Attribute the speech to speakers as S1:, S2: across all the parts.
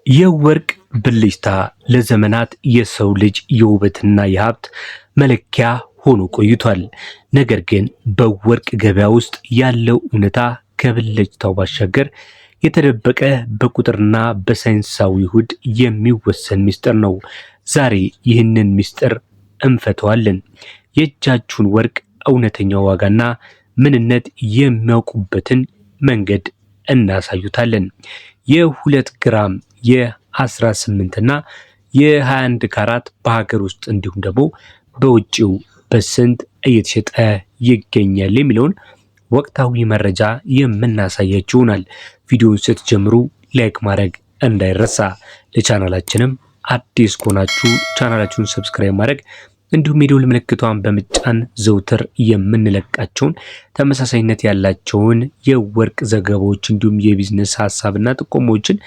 S1: የወርቅ ብልጭታ ለዘመናት የሰው ልጅ የውበትና የሀብት መለኪያ ሆኖ ቆይቷል። ነገር ግን በወርቅ ገበያ ውስጥ ያለው እውነታ ከብልጭታው ባሻገር የተደበቀ በቁጥርና በሳይንሳዊ ውህድ የሚወሰን ሚስጥር ነው። ዛሬ ይህንን ሚስጥር እንፈተዋለን። የእጃችሁን ወርቅ እውነተኛ ዋጋና ምንነት የሚያውቁበትን መንገድ እናሳዩታለን። የ2 ግራም የ18 እና የ21 ካራት በሀገር ውስጥ እንዲሁም ደግሞ በውጭው በስንት እየተሸጠ ይገኛል የሚለውን ወቅታዊ መረጃ የምናሳያችሁ ይሆናል። ቪዲዮውን ስትጀምሩ ላይክ ማድረግ እንዳይረሳ። ለቻናላችንም አዲስ ከሆናችሁ ቻናላችሁን ሰብስክራይብ ማድረግ እንዲሁም የደወል ምልክቷን በመጫን ዘውትር የምንለቃቸውን ተመሳሳይነት ያላቸውን የወርቅ ዘገባዎች እንዲሁም የቢዝነስ ሐሳብና ጥቆሞችን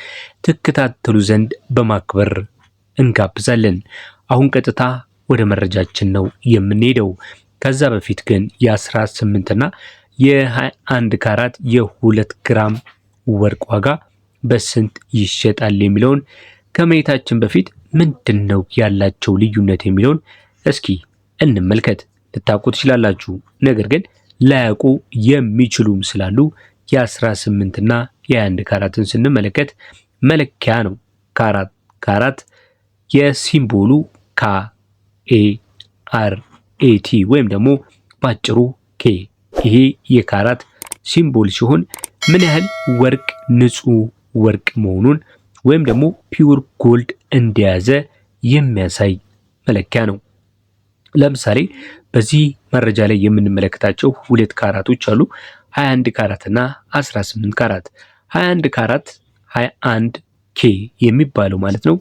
S1: ትከታተሉ ዘንድ በማክበር እንጋብዛለን። አሁን ቀጥታ ወደ መረጃችን ነው የምንሄደው። ከዛ በፊት ግን የ18 እና የ21 ካራት የ2 ግራም ወርቅ ዋጋ በስንት ይሸጣል የሚለውን ከማየታችን በፊት ምንድነው ያላቸው ልዩነት የሚለውን እስኪ እንመልከት። ልታውቁ ትችላላችሁ፣ ነገር ግን ላያውቁ የሚችሉም ስላሉ የ18 እና የ21 ካራትን ስንመለከት መለኪያ ነው። ካራት የሲምቦሉ KARAT ወይም ደግሞ ባጭሩ K። ይሄ የካራት ሲምቦል ሲሆን ምን ያህል ወርቅ ንጹህ ወርቅ መሆኑን ወይም ደግሞ ፒውር ጎልድ እንደያዘ የሚያሳይ መለኪያ ነው። ለምሳሌ በዚህ መረጃ ላይ የምንመለከታቸው 2 ካራቶች አሉ፣ 21 ካራት እና 18 ካራት። 21 ካራት 21 K የሚባለው ማለት ነው።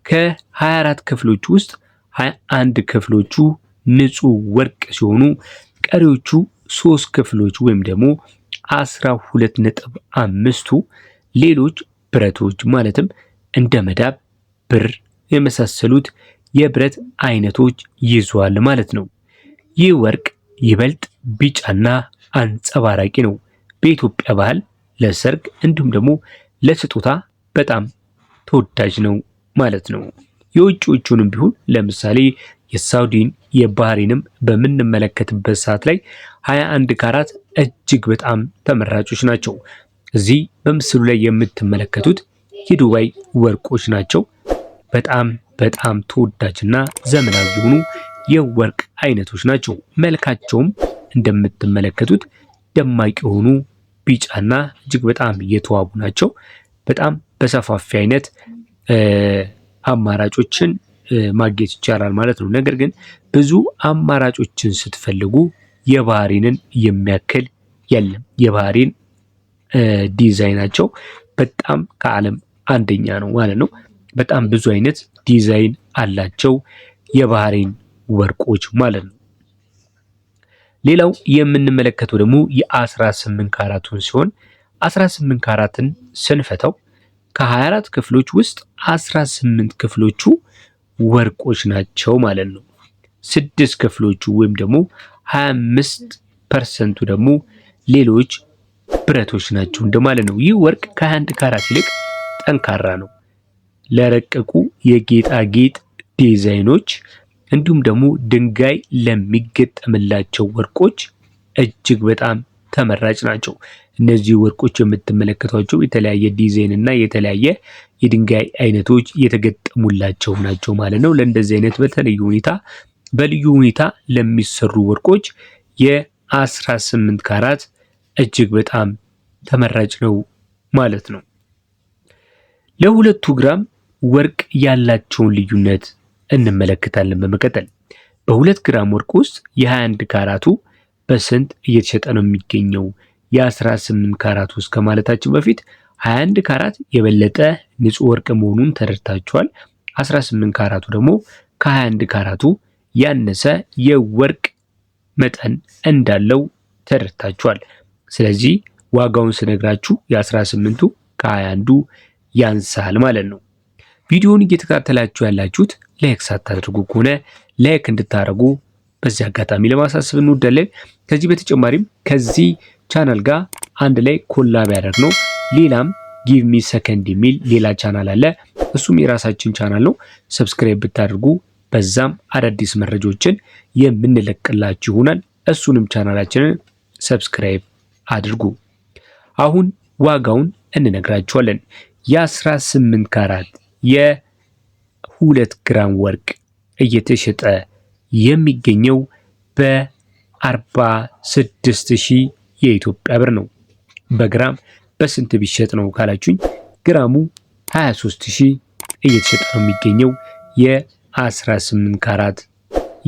S1: ከ24 ክፍሎች ውስጥ 21 ክፍሎቹ ንጹህ ወርቅ ሲሆኑ ቀሪዎቹ 3 ክፍሎች ወይም ደግሞ 12.5ቱ ሌሎች ብረቶች ማለትም እንደ መዳብ፣ ብር የመሳሰሉት የብረት አይነቶች ይዟል ማለት ነው። ይህ ወርቅ ይበልጥ ቢጫና አንጸባራቂ ነው። በኢትዮጵያ ባህል ለሰርግ እንዲሁም ደግሞ ለስጦታ በጣም ተወዳጅ ነው ማለት ነው። የውጭዎቹንም ቢሆን ለምሳሌ የሳውዲን የባህሬንም በምንመለከትበት ሰዓት ላይ 21 ካራት እጅግ በጣም ተመራጮች ናቸው። እዚህ በምስሉ ላይ የምትመለከቱት የዱባይ ወርቆች ናቸው። በጣም ተወዳጅና ዘመናዊ የሆኑ የወርቅ አይነቶች ናቸው። መልካቸውም እንደምትመለከቱት ደማቅ የሆኑ ቢጫና እጅግ በጣም የተዋቡ ናቸው። በጣም በሰፋፊ አይነት አማራጮችን ማግኘት ይቻላል ማለት ነው። ነገር ግን ብዙ አማራጮችን ስትፈልጉ የባህሬንን የሚያክል የለም። የባህሬን ዲዛይናቸው በጣም ከዓለም አንደኛ ነው ማለት ነው። በጣም ብዙ አይነት ዲዛይን አላቸው የባህሬን ወርቆች ማለት ነው። ሌላው የምንመለከተው ደግሞ የ18 ካራቱን ሲሆን 18 ካራትን ስንፈተው ከ24 ክፍሎች ውስጥ 18 ክፍሎቹ ወርቆች ናቸው ማለት ነው። 6 ክፍሎቹ ወይም ደግሞ 25% ደግሞ ሌሎች ብረቶች ናቸው እንደማለት ነው። ይህ ወርቅ ከ21 ካራት ይልቅ ጠንካራ ነው። ለረቀቁ የጌጣጌጥ ዲዛይኖች እንዲሁም ደግሞ ድንጋይ ለሚገጠምላቸው ወርቆች እጅግ በጣም ተመራጭ ናቸው። እነዚህ ወርቆች የምትመለከቷቸው የተለያየ ዲዛይን እና የተለያየ የድንጋይ አይነቶች የተገጠሙላቸው ናቸው ማለት ነው። ለእንደዚህ አይነት በልዩ ሁኔታ ለሚሰሩ ወርቆች የ18 ካራት እጅግ በጣም ተመራጭ ነው ማለት ነው። ለ2 ግራም ወርቅ ያላቸውን ልዩነት እንመለከታለን። በመቀጠል በ2 ግራም ወርቅ ውስጥ የ21 ካራቱ በስንት እየተሸጠ ነው የሚገኘው? የ18 ካራት ውስጥ ከማለታችን በፊት 21 ካራት የበለጠ ንጹህ ወርቅ መሆኑን ተረድታችኋል። 18 ካራቱ ደግሞ ከ21 ካራቱ ያነሰ የወርቅ መጠን እንዳለው ተረድታችኋል። ስለዚህ ዋጋውን ስነግራችሁ የ18ቱ ከ21ዱ ያንሳል ማለት ነው። ቪዲዮውን እየተከታተላችሁ ያላችሁት ላይክ ሳታደርጉ ከሆነ ላይክ እንድታደርጉ በዚህ አጋጣሚ ለማሳሰብ እንወዳለን። ከዚህ በተጨማሪም ከዚህ ቻናል ጋር አንድ ላይ ኮላብ ያደረግነው ሌላም ጊቭ ሚ ሰከንድ የሚል ሌላ ቻናል አለ። እሱም የራሳችን ቻናል ነው። ሰብስክራይብ ብታደርጉ በዛም አዳዲስ መረጃዎችን የምንለቅላችሁ ይሆናል። እሱንም ቻናላችንን ሰብስክራይብ አድርጉ። አሁን ዋጋውን እንነግራችኋለን። የ18 ካራት የ2 ግራም ወርቅ እየተሸጠ የሚገኘው በ46,000 የኢትዮጵያ ብር ነው። በግራም በስንት ቢሸጥ ነው ካላችሁኝ ግራሙ 23,000 እየተሸጠ ነው የሚገኘው የ18 ካራት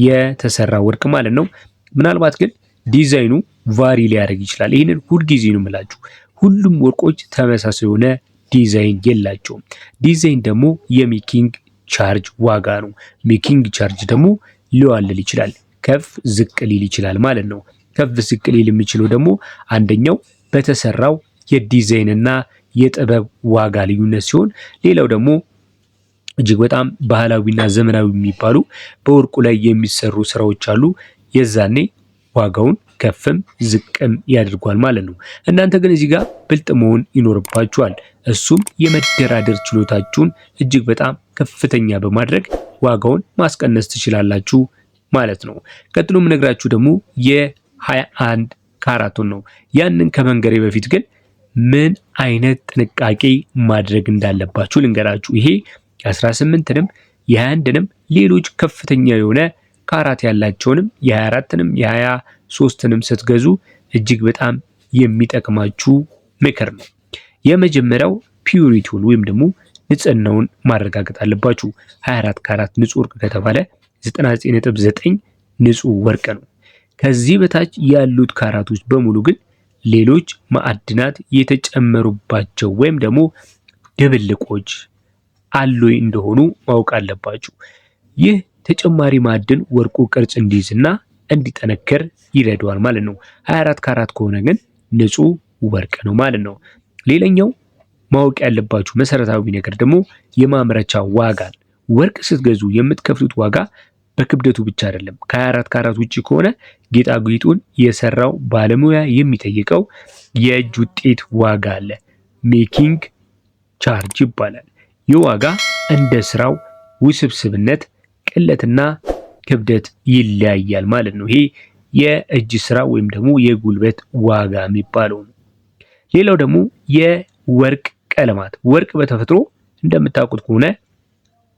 S1: የተሰራ ወርቅ ማለት ነው። ምናልባት ግን ዲዛይኑ ቫሪ ሊያደርግ ይችላል። ይህንን ሁልጊዜ ነው የምላችሁ። ሁሉም ወርቆች ተመሳሳይ የሆነ ዲዛይን የላቸውም። ዲዛይን ደግሞ የሜኪንግ ቻርጅ ዋጋ ነው። ሜኪንግ ቻርጅ ደግሞ ሊዋልል ይችላል፣ ከፍ ዝቅ ሊል ይችላል ማለት ነው። ከፍ ዝቅ ሊል የሚችለው ደግሞ አንደኛው በተሰራው የዲዛይንና የጥበብ ዋጋ ልዩነት ሲሆን፣ ሌላው ደግሞ እጅግ በጣም ባህላዊና ዘመናዊ የሚባሉ በወርቁ ላይ የሚሰሩ ስራዎች አሉ። የዛኔ ዋጋውን ከፍም ዝቅም ያደርጓል ማለት ነው። እናንተ ግን እዚህ ጋር ብልጥ መሆን ይኖርባችኋል። እሱም የመደራደር ችሎታችሁን እጅግ በጣም ከፍተኛ በማድረግ ዋጋውን ማስቀነስ ትችላላችሁ ማለት ነው። ቀጥሎ የምነግራችሁ ደግሞ የ21 ካራቱን ነው። ያንን ከመንገሬ በፊት ግን ምን አይነት ጥንቃቄ ማድረግ እንዳለባችሁ ልንገራችሁ። ይሄ የ18ንም የ21ንም ሌሎች ከፍተኛ የሆነ ካራት ያላቸውንም የ24ንም የ23ንም ስትገዙ እጅግ በጣም የሚጠቅማችሁ ምክር ነው። የመጀመሪያው ፒዩሪቲውን ወይም ደግሞ ንጽህናውን ማረጋገጥ አለባችሁ። 24 ካራት ንጹህ ወርቅ ከተባለ 99.9 ንጹህ ወርቅ ነው። ከዚህ በታች ያሉት ካራቶች በሙሉ ግን ሌሎች ማዕድናት የተጨመሩባቸው ወይም ደግሞ ድብልቆች አሎይ እንደሆኑ ማወቅ አለባችሁ። ይህ ተጨማሪ ማዕድን ወርቁ ቅርጽ እንዲይዝና እንዲጠነከር ይረዳዋል ማለት ነው። 24 ካራት ከሆነ ግን ንጹህ ወርቅ ነው ማለት ነው። ሌላኛው ማወቅ ያለባችሁ መሰረታዊ ነገር ደግሞ የማምረቻ ዋጋ። ወርቅ ስትገዙ የምትከፍሉት ዋጋ በክብደቱ ብቻ አይደለም። ከ24 ካራት ውጪ ከሆነ ጌጣጌጡን የሰራው ባለሙያ የሚጠይቀው የእጅ ውጤት ዋጋ አለ። ሜኪንግ ቻርጅ ይባላል። ይህ ዋጋ እንደ ስራው ውስብስብነት፣ ቅለትና ክብደት ይለያያል ማለት ነው። ይሄ የእጅ ስራ ወይም ደግሞ የጉልበት ዋጋ የሚባለው ነው። ሌላው ደግሞ የወርቅ ቀለማት። ወርቅ በተፈጥሮ እንደምታውቁት ከሆነ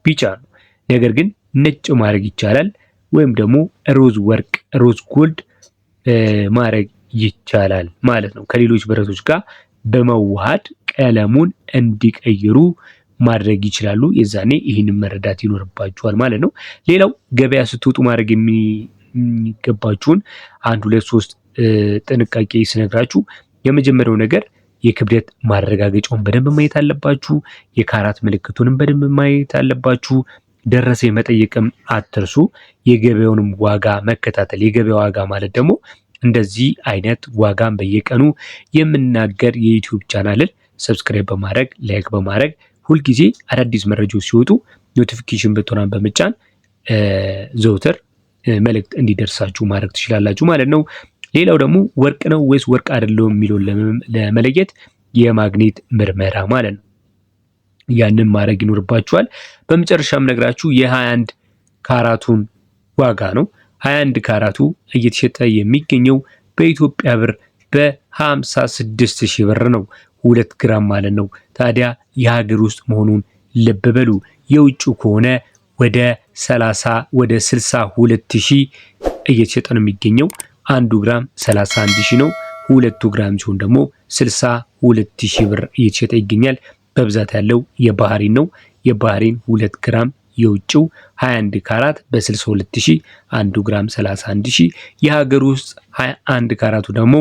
S1: ቢጫ ነው። ነገር ግን ነጭ ማድረግ ይቻላል፣ ወይም ደግሞ ሮዝ ወርቅ ሮዝ ጎልድ ማድረግ ይቻላል ማለት ነው። ከሌሎች ብረቶች ጋር በመዋሃድ ቀለሙን እንዲቀይሩ ማድረግ ይችላሉ። የዛኔ ይህንን መረዳት ይኖርባችኋል ማለት ነው። ሌላው ገበያ ስትወጡ ማድረግ የሚገባችሁን 1 2 3 ጥንቃቄ ስነግራችሁ የመጀመሪያው ነገር የክብደት ማረጋገጫውን በደንብ ማየት አለባችሁ። የካራት ምልክቱንም በደንብ ማየት አለባችሁ። ደረሰ መጠየቅም አትርሱ። የገበያውንም ዋጋ መከታተል። የገበያ ዋጋ ማለት ደግሞ እንደዚህ አይነት ዋጋን በየቀኑ የምናገር የዩቲዩብ ቻናልን ሰብስክራይብ በማድረግ ላይክ በማድረግ ሁልጊዜ አዳዲስ መረጃዎች ሲወጡ ኖቲፊኬሽን በተናን በመጫን ዘውትር መልእክት እንዲደርሳችሁ ማድረግ ትችላላችሁ ማለት ነው። ሌላው ደግሞ ወርቅ ነው ወይስ ወርቅ አይደለም የሚለውን ለመለየት የማግኔት ምርመራ ማለት ነው። ያንን ማድረግ ይኖርባችኋል። በመጨረሻም ነግራችሁ የ21 ካራቱን ዋጋ ነው። 21 ካራቱ እየተሸጠ የሚገኘው በኢትዮጵያ ብር በ56,000 ብር ነው። 2 ግራም ማለት ነው። ታዲያ የሀገር ውስጥ መሆኑን ልብ በሉ። የውጭ ከሆነ ወደ 62,000 እየተሸጠ ነው የሚገኘው። 1 ግራም 31,000 ነው። 2 ግራም ሲሆን ደግሞ 62,000 ብር እየተሸጠ ይገኛል። በብዛት ያለው የባህሪን ነው። የባህሪን 2 ግራም የውጭው 21 ካራት በ62,000፣ 1 ግራም 31,000። የሀገር ውስጥ 21 ካራቱ ደግሞ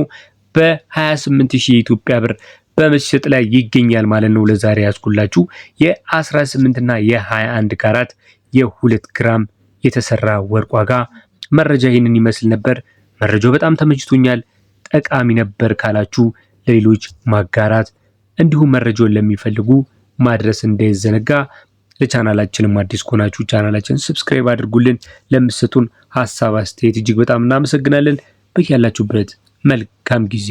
S1: በ28,000 የኢትዮጵያ ብር በመሸጥ ላይ ይገኛል ማለት ነው። ለዛሬ ያስኩላችሁ የ18 እና የ21 ካራት የ2 ግራም የተሰራ ወርቅ ዋጋ መረጃ ይህንን ይመስል ነበር። መረጃው በጣም ተመችቶኛል፣ ጠቃሚ ነበር ካላችሁ ለሌሎች ማጋራት እንዲሁም መረጃውን ለሚፈልጉ ማድረስ እንዳይዘነጋ። ለቻናላችንም አዲስ ከሆናችሁ ቻናላችንን ሰብስክራይብ አድርጉልን። ለምትሰጡን ሀሳብ አስተያየት እጅግ በጣም እናመሰግናለን። በያላችሁበት መልካም ጊዜ